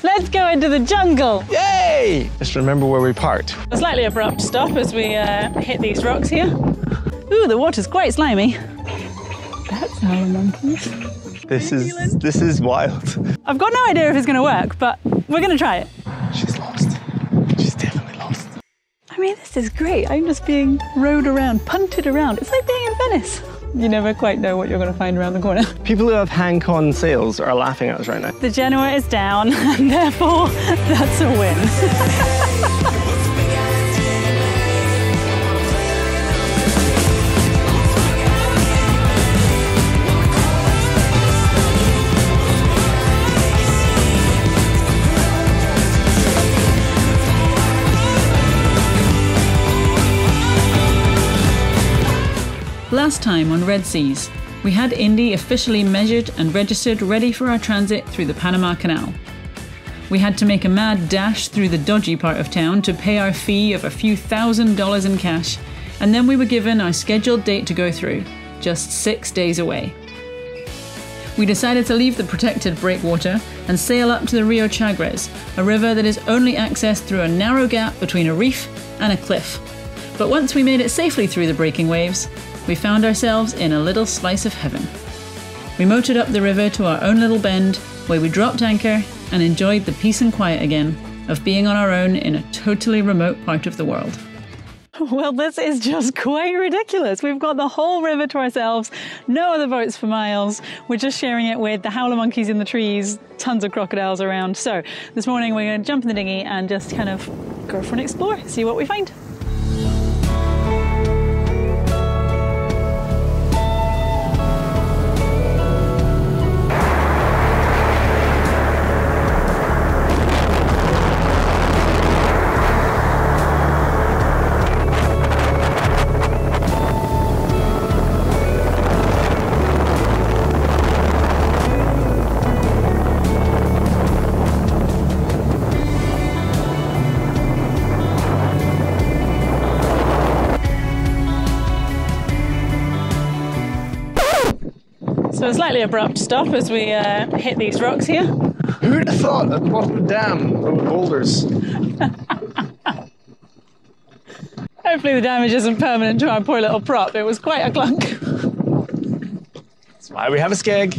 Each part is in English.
Let's go into the jungle. Yay! Just remember where we parked. A slightly abrupt stop as we hit these rocks here. Ooh, the water's quite slimy. That's howler monkeys. This is wild. I've got no idea if it's going to work, but we're going to try it. She's lost. She's definitely lost. I mean, this is great. I'm just being rowed around, punted around. It's like being in Venice. You never quite know what you're going to find around the corner. People who have hand-con sails are laughing at us right now. The Genoa is down, and therefore, that's a win. Last time on Red Seas, we had Indy officially measured and registered ready for our transit through the Panama Canal. We had to make a mad dash through the dodgy part of town to pay our fee of a few $1,000s in cash, and then we were given our scheduled date to go through, just 6 days away. We decided to leave the protected breakwater and sail up to the Rio Chagres, a river that is only accessed through a narrow gap between a reef and a cliff. But once we made it safely through the breaking waves, we found ourselves in a little slice of heaven. We motored up the river to our own little bend, where we dropped anchor and enjoyed the peace and quiet again of being on our own in a totally remote part of the world. Well, this is just quite ridiculous. We've got the whole river to ourselves, no other boats for miles. We're just sharing it with the howler monkeys in the trees, tons of crocodiles around. So this morning we're going to jump in the dinghy and just kind of go for an explore, see what we find. So a slightly abrupt stop as we hit these rocks here. Who would have thought at the bottom of the dam there were boulders? Hopefully the damage isn't permanent to our poor little prop. It was quite a clunk. That's why we have a skeg.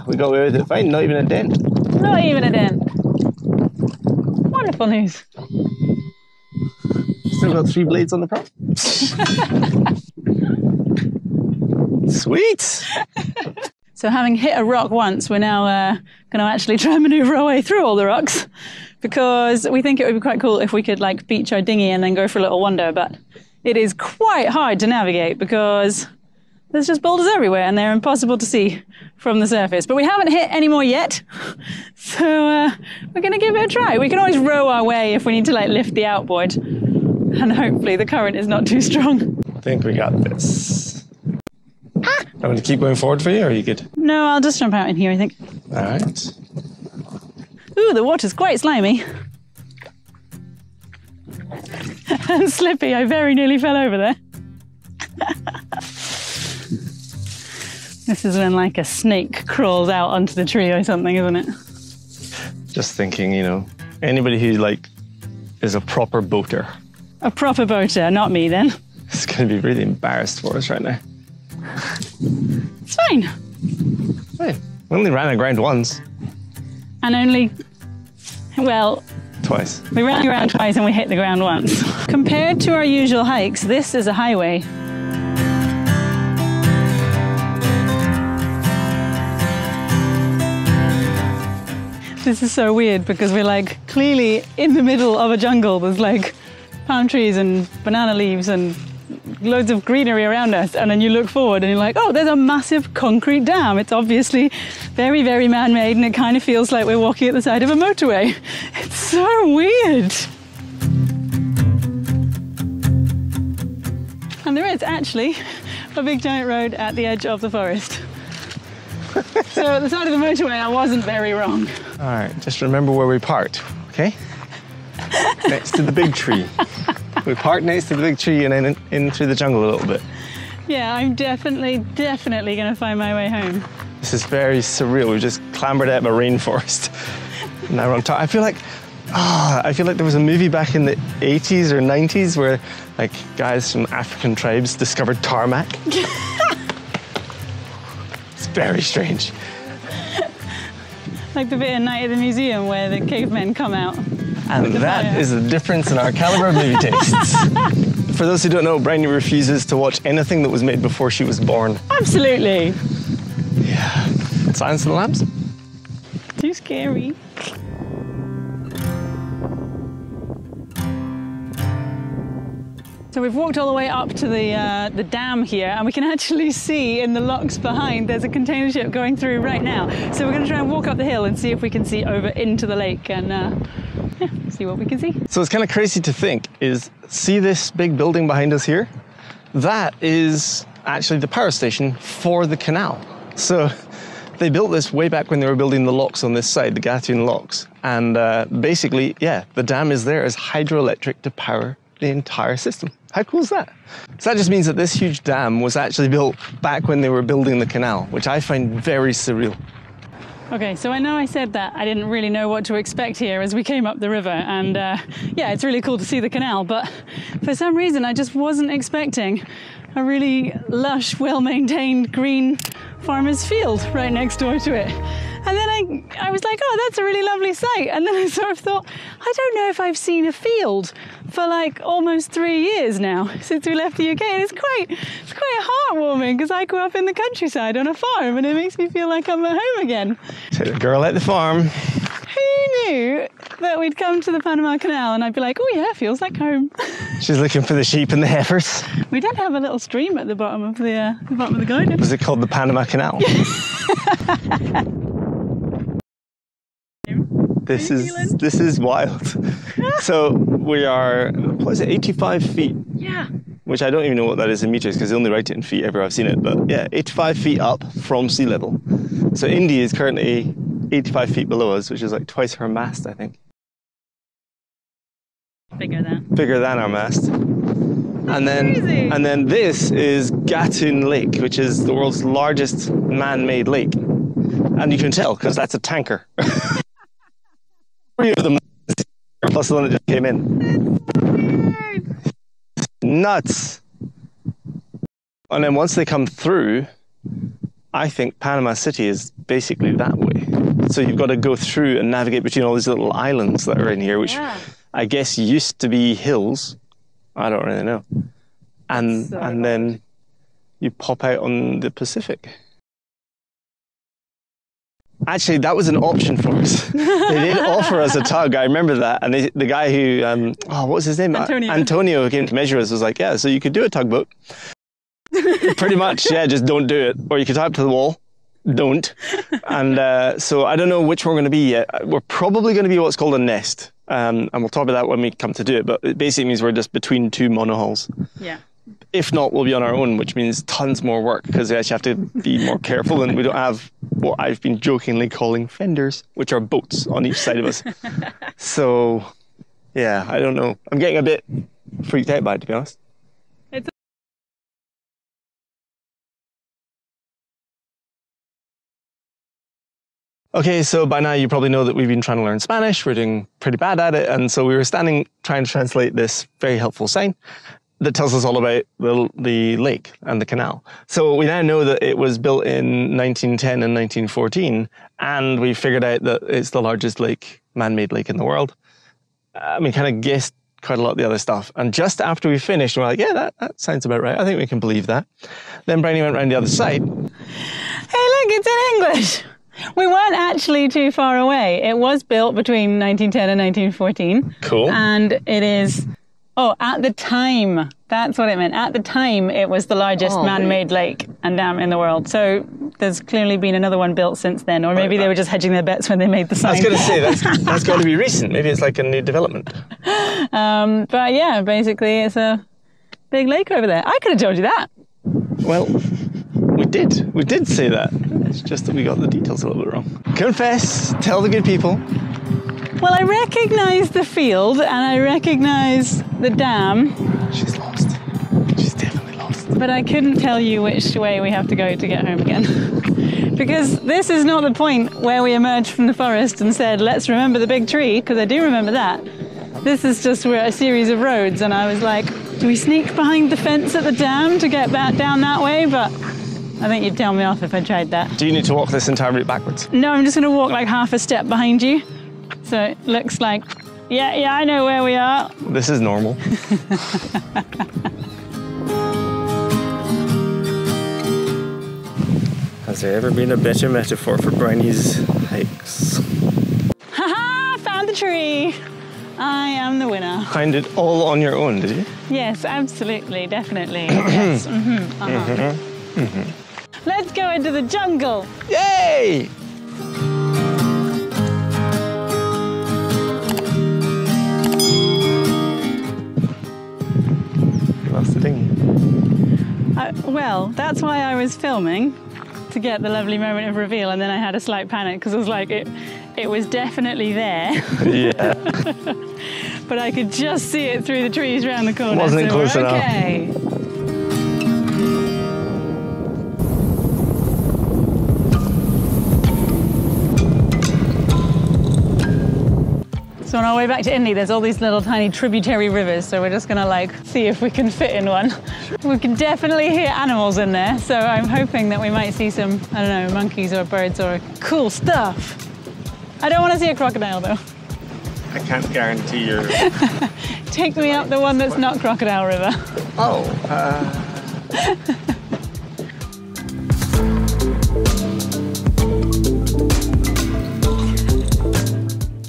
We got away with it fine, not even a dent. Not even a dent. Wonderful news. Still got 3 blades on the prop. Sweet! So having hit a rock once, we're now going to actually try and manoeuvre our way through all the rocks, because we think it would be quite cool if we could like beach our dinghy and then go for a little wander, but it is quite hard to navigate because there's just boulders everywhere and they're impossible to see from the surface. But we haven't hit any more yet, so we're going to give it a try. We can always row our way if we need to like lift the outboard, and hopefully the current is not too strong. I think we got this. I'm going to keep going forward for you, or are you good? No, I'll just jump out in here, I think. All right. Ooh, the water's quite slimy. And slippy, I very nearly fell over there. This is when like a snake crawls out onto the tree or something, isn't it? Just thinking, you know, anybody who like is a proper boater. A proper boater, not me then. It's going to be really embarrassed for us right now. It's fine. Hey, we only ran aground once. And only, well... Twice. We ran around twice and we hit the ground once. Compared to our usual hikes, this is a highway. This is so weird because we're like clearly in the middle of a jungle. There's like palm trees and banana leaves and loads of greenery around us, and then you look forward and you're like, oh, there's a massive concrete dam. It's obviously very, very man-made, and it kind of feels like we're walking at the side of a motorway. It's so weird. And there is actually a big giant road at the edge of the forest. So at the side of the motorway, I wasn't very wrong. All right, just remember where we parked, okay? Next to the big tree. We parked next to the big tree and then in through the jungle a little bit. Yeah, I'm definitely going to find my way home. This is very surreal. We've just clambered out of a rainforest. Now we're on top. I feel like there was a movie back in the 80s or 90s where like guys from African tribes discovered tarmac. It's very strange. Like the bit in Night at the Museum where the cavemen come out. And that is the difference in our caliber of movie tastes. For those who don't know, Bryony refuses to watch anything that was made before she was born. Absolutely. Yeah. Silence of the Lambs? Too scary. So we've walked all the way up to the dam here, and we can actually see in the locks behind there's a container ship going through right now. So we're going to try and walk up the hill and see if we can see over into the lake and yeah, see what we can see. So it's kind of crazy to think see this big building behind us here? That is actually the power station for the canal. So they built this way back when they were building the locks on this side, the Gatun locks. And basically, yeah, the dam is there as hydroelectric to power the entire system. How cool is that? So that just means that this huge dam was actually built back when they were building the canal, which I find very surreal. Okay, so I know I said that I didn't really know what to expect here as we came up the river, and yeah, it's really cool to see the canal, but for some reason I just wasn't expecting a really lush, well-maintained green farmer's field right next door to it. And then I was like, oh, that's a really lovely sight. And then I sort of thought, I don't know if I've seen a field for like almost 3 years now since we left the UK. And it's quite heartwarming because I grew up in the countryside on a farm and it makes me feel like I'm at home again. So the girl at the farm. Who knew that we'd come to the Panama Canal and I'd be like, oh yeah, feels like home. She's looking for the sheep and the heifers. We did have a little stream at the bottom of the garden. Was it called the Panama Canal? This is wild. So we are, what is it, 85 feet? Yeah. Which I don't even know what that is in meters because they only write it in feet everywhere I've seen it. But yeah, 85 feet up from sea level. So Indy is currently 85 feet below us, which is like twice her mast, I think. Bigger than our mast. And then this is Gatun Lake, which is the world's largest man-made lake. And you can tell because that's a tanker. 3 of them plus the one that just came in. That's so weird. Nuts. And then once they come through, I think Panama City is basically that way. So you've got to go through and navigate between all these little islands that are in here, which I guess used to be hills. I don't really know. And then you pop out on the Pacific. Actually, that was an option for us. They did offer us a tug. I remember that. And the guy who, what was his name? Antonio, who came to measure us, was like, yeah, so you could do a tugboat. Pretty much, yeah, just don't do it. Or you could tie up to the wall. Don't. And so I don't know which one we're going to be yet. We're probably going to be what's called a nest. And we'll talk about that when we come to do it. But it basically means we're just between 2 monohulls. Yeah. If not, we'll be on our own, which means tons more work because we actually have to be more careful and we don't have what I've been jokingly calling fenders, which are boats on each side of us. So, yeah, I don't know. I'm getting a bit freaked out by it, to be honest. Okay, so by now you probably know that we've been trying to learn Spanish. We're doing pretty bad at it. And so we were standing trying to translate this very helpful sign that tells us all about the lake and the canal. So we now know that it was built in 1910 and 1914, and we figured out that it's the largest lake, man-made lake in the world. We kind of guessed quite a lot of the other stuff. And just after we finished, we're like, yeah, that sounds about right. I think we can believe that. Then Bryony went round the other side. Hey, look, it's in English. We weren't actually too far away. It was built between 1910 and 1914. Cool. And it is... Oh, at the time, that's what it meant. At the time, it was the largest man-made lake and dam in the world. So there's clearly been another one built since then, or maybe they were just hedging their bets when they made the sign. I was going to say, that's got to be recent. Maybe it's like a new development. But yeah, basically, it's a big lake over there. I could have told you that. Well, we did say that. It's just that we got the details a little bit wrong. Confess, tell the good people. Well, I recognise the field and I recognise the dam. She's lost. She's definitely lost. But I couldn't tell you which way we have to go to get home again. Because this is not the point where we emerged from the forest and said, let's remember the big tree, because I do remember that. This is just a series of roads, and I was like, do we sneak behind the fence at the dam to get back down that way? But I think you'd tell me off if I tried that. Do you need to walk this entire route backwards? No, I'm just going to walk like half a step behind you. So it looks like, yeah, I know where we are. This is normal. Has there ever been a better metaphor for Bryony's hikes? Haha, found the tree. I am the winner. Find it all on your own, did you? Yes, absolutely, definitely. Yes. Let's go into the jungle. Yay! Lost the dinghy. Well, that's why I was filming, to get the lovely moment of reveal, and then I had a slight panic because I was like, it was definitely there. Yeah. But I could just see it through the trees around the corner. Wasn't so close enough. Okay. So on our way back to Indy, there's all these little tiny tributary rivers, so we're just gonna like see if we can fit in one. We can definitely hear animals in there, so I'm hoping that we might see some, I don't know, monkeys or birds or cool stuff. I don't want to see a crocodile though. I can't guarantee you're... Take me up the one that's not Crocodile River. Oh,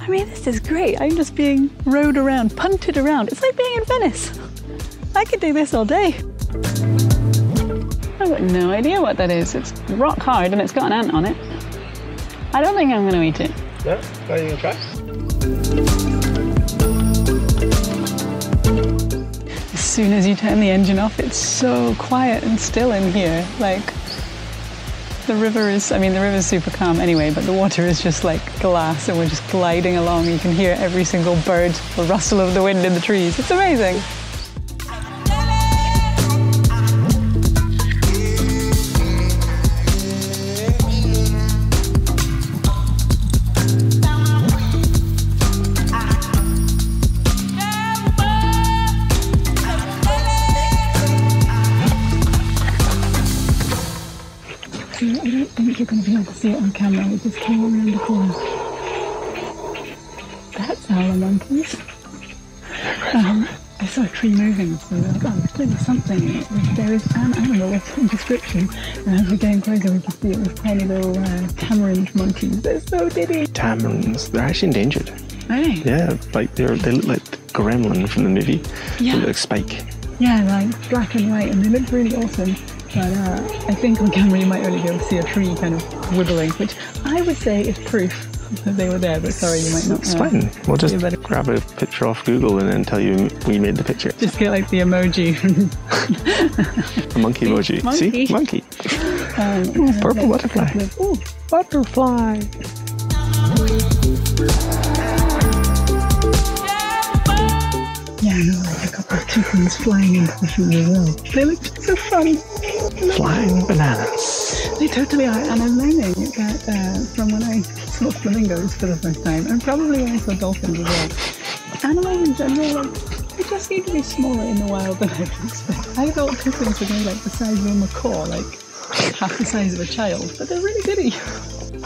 I mean, this is great. I'm just being rowed around, punted around. It's like being in Venice. I could do this all day. I've got no idea what that is. It's rock hard and it's got an ant on it. I don't think I'm going to eat it. no? Are you going to try? As soon as you turn the engine off, it's so quiet and still in here. Like, the river is, I mean, the river's super calm anyway, but the water is just like glass and we're just gliding along. You can hear every single bird, the rustle of the wind in the trees. It's amazing. I don't think you're going to be able to see it on camera. We just came around the corner. That's howler monkeys. I saw a tree moving, so we're like, oh, there's clearly something in it. There is an animal with a description. And as we're getting closer, we can see it was tiny little tamarind monkeys. They're so diddy. Tamarins, they're actually endangered. Really? Yeah, like they look like the gremlin from the movie. Yeah. They look like Spike. Yeah, like black and white, and they look really awesome. But I think on camera you might only be able to see a tree kind of wiggling, which I would say is proof that they were there, but sorry, you might not. It's fine. We'll just grab a picture off Google and then tell you we made the picture. Just get like the emoji. A monkey emoji. Monkey. See? Monkey. Ooh, purple butterfly. Ooh, butterfly. Yeah, I know, like a couple of chickens flying into the field as well. They look so fun. Flying bananas. They totally are, and I'm learning that from when I saw flamingos for the first time, and probably when I saw dolphins as well. Animals in general, like, they just need to be smaller in the wild than I would expect. I thought pigeons were going to be like the size of a macaw, like half the size of a child, but they're really goody.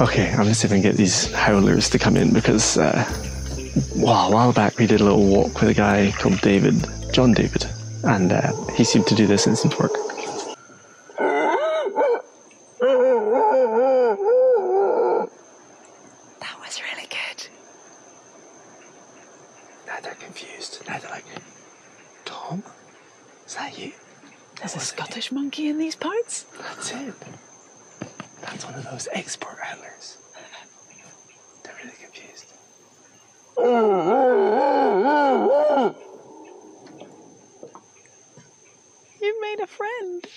Okay, I'm going to see if I can get these howlers to come in because a while back we did a little walk with a guy called John David, and he seemed to do this instant work. That was really good. Now they're confused. Now they're like, Tom? Is that you? There's a Scottish monkey in these parts? That's it. That's one of those export howlers. They're really confused. You've made a friend.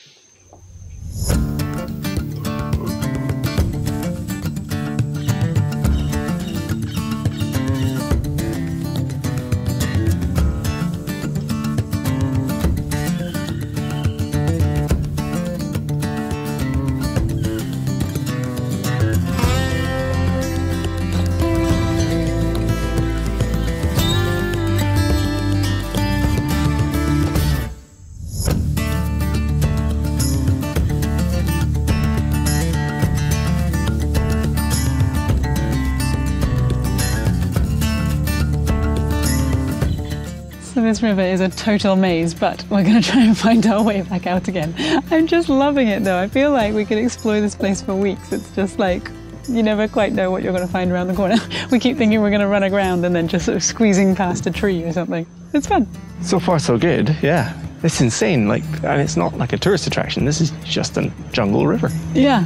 So this river is a total maze, but we're going to try and find our way back out again. I'm just loving it though. I feel like we could explore this place for weeks. It's just like, you never quite know what you're going to find around the corner. We keep thinking we're going to run aground and then just sort of squeezing past a tree or something. It's fun. So far so good, yeah. It's insane, like, and it's not like a tourist attraction. This is just a jungle river. Yeah.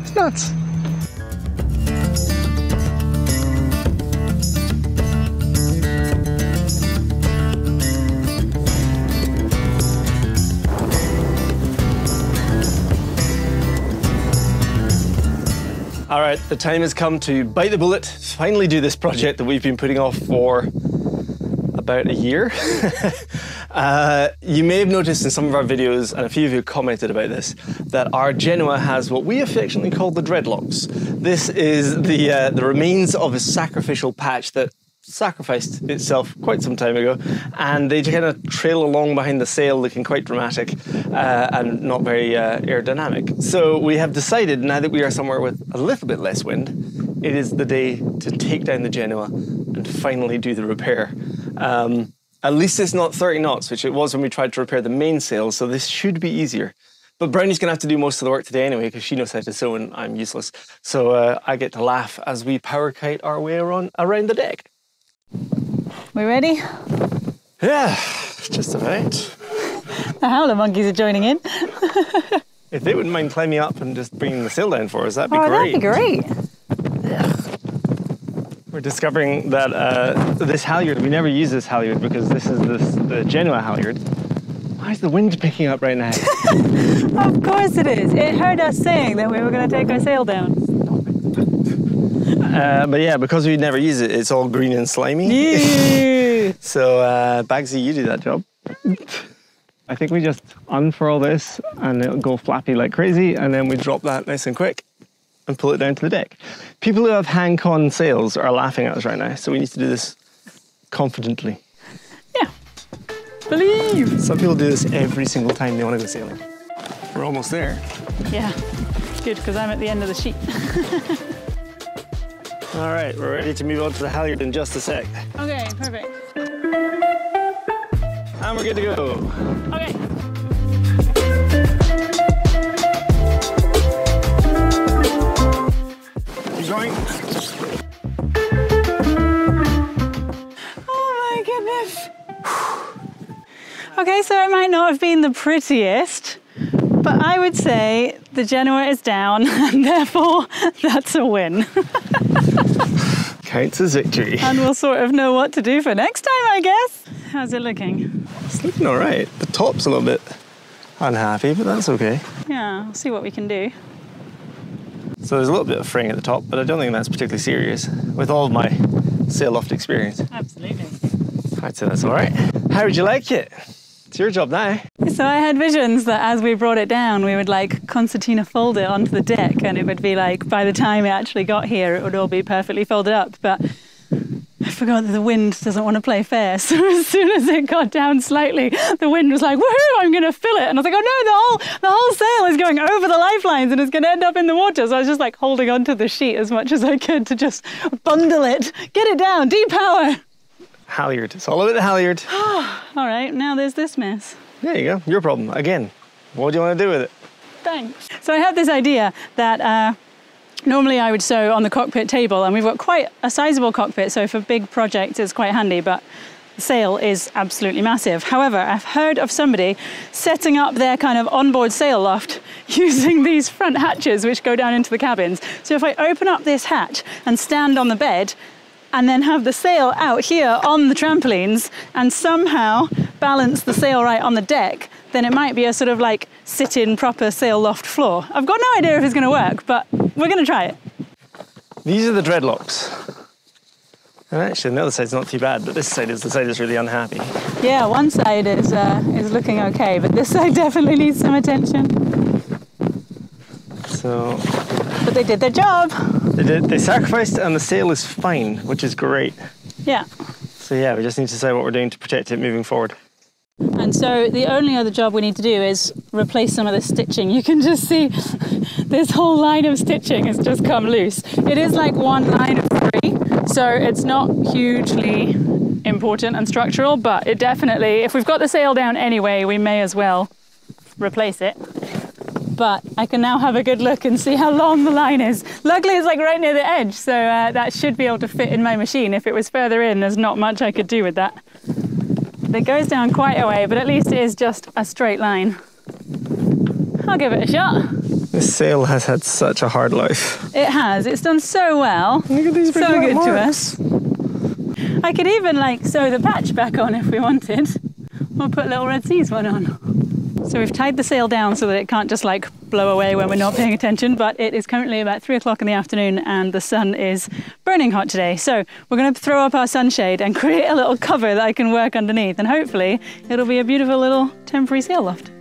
It's nuts. All right, the time has come to bite the bullet, finally do this project that we've been putting off for about a year. You may have noticed in some of our videos, and a few of you commented about this, that our Genoa has what we affectionately call the dreadlocks. This is the remains of a sacrificial patch that sacrificed itself quite some time ago, and they kind of trail along behind the sail looking quite dramatic and not very aerodynamic. So we have decided, now that we are somewhere with a little bit less wind, it is the day to take down the Genoa and finally do the repair. At least it's not 30 knots, which it was when we tried to repair the mainsail, so this should be easier. But Brownie's going to have to do most of the work today anyway, because she knows how to sew and I'm useless. So I get to laugh as we power kite our way around the deck. We ready? Yeah, just about. The howler monkeys are joining in. If they wouldn't mind climbing up and just bringing the sail down for us, that'd be great. That'd be great. Yeah. We're discovering that this halyard, we never use this halyard because this is the Genoa halyard. Why is the wind picking up right now? Of course it is. It heard us saying that we were going to take our sail down. But yeah, because we never use it, it's all green and slimy. Yeah. So Bagsy, you do that job. I think we just unfurl this and it'll go flappy like crazy, and then we drop that nice and quick and pull it down to the deck. People who have hand-con sails are laughing at us right now, so we need to do this confidently. Yeah. Believe. Some people do this every single time they want to go sailing. We're almost there. Yeah, it's good because I'm at the end of the sheet. All right, we're ready to move on to the halyard in just a sec. Okay, perfect. And we're good to go. Okay. Keep going. Oh my goodness. Okay, so it might not have been the prettiest, but I would say the Genoa is down, and therefore that's a win. Counts as victory. And we'll sort of know what to do for next time, I guess. How's it looking? It's looking all right. The top's a little bit unhappy, but that's okay. Yeah, we'll see what we can do. So there's a little bit of fraying at the top, but I don't think that's particularly serious with all of my sail loft experience. Absolutely. I'd say that's all right. How would you like it? It's your job now. So I had visions that as we brought it down, we would like concertina fold it onto the deck, and it would be like, by the time it actually got here, it would all be perfectly folded up. But I forgot that the wind doesn't want to play fair. So as soon as it got down slightly, the wind was like, woohoo, I'm going to fill it. And I was like, oh no, the whole sail is going over the lifelines and it's going to end up in the water. So I was just like holding onto the sheet as much as I could to just bundle it, get it down, depower. Halyard. It's all about the halyard. All right, now there's this mess. There you go. Your problem. Again, what do you want to do with it? Thanks. So I have this idea that normally I would sew on the cockpit table, and we've got quite a sizable cockpit, so for big projects it's quite handy, but the sail is absolutely massive. However, I've heard of somebody setting up their kind of onboard sail loft using these front hatches which go down into the cabins. So if I open up this hatch and stand on the bed, and then have the sail out here on the trampolines and somehow balance the sail right on the deck, then it might be a sort of like sit-in proper sail loft floor. I've got no idea if it's going to work, but we're going to try it. These are the dreadlocks. And actually, the other side's not too bad, but this side is the side that's really unhappy. Yeah, one side is looking okay, but this side definitely needs some attention. So... But they did their job. They did. They sacrificed, and the sail is fine, which is great. Yeah. So yeah, we just need to decide what we're doing to protect it moving forward. And so the only other job we need to do is replace some of the stitching. You can just see this whole line of stitching has just come loose. It is like one line of 3, so it's not hugely important and structural, but it definitely, if we've got the sail down anyway, we may as well replace it. But I can now have a good look and see how long the line is. Luckily it's like right near the edge, so that should be able to fit in my machine. If it was further in, there's not much I could do with that. It goes down quite a way, but at least it is just a straight line. I'll give it a shot. This sail has had such a hard life. It has. It's done so well. Look at these big so good marks. to us. I could even like sew the patch back on if we wanted. Or put a little Red Seas one on. So we've tied the sail down so that it can't just like blow away when we're not paying attention, but it is currently about 3 o'clock in the afternoon and the sun is burning hot today. So we're going to throw up our sunshade and create a little cover that I can work underneath, and hopefully it'll be a beautiful little temporary sail loft.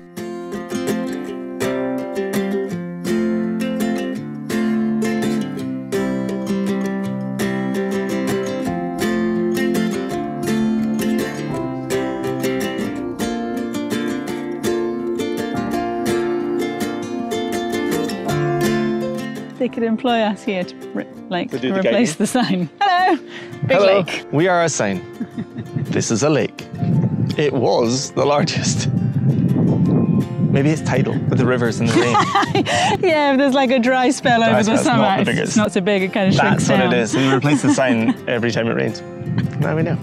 They could employ us here to replace the sign. Hello! Big Hello. lake. We are a sign. This is a lake. It was the largest. Maybe it's tidal with the rivers and the rain. Yeah, if there's like a dry spell over the summer, it's not so big, it kind of shrinks down. That's what it is. We replace the sign every time it rains. Now we know.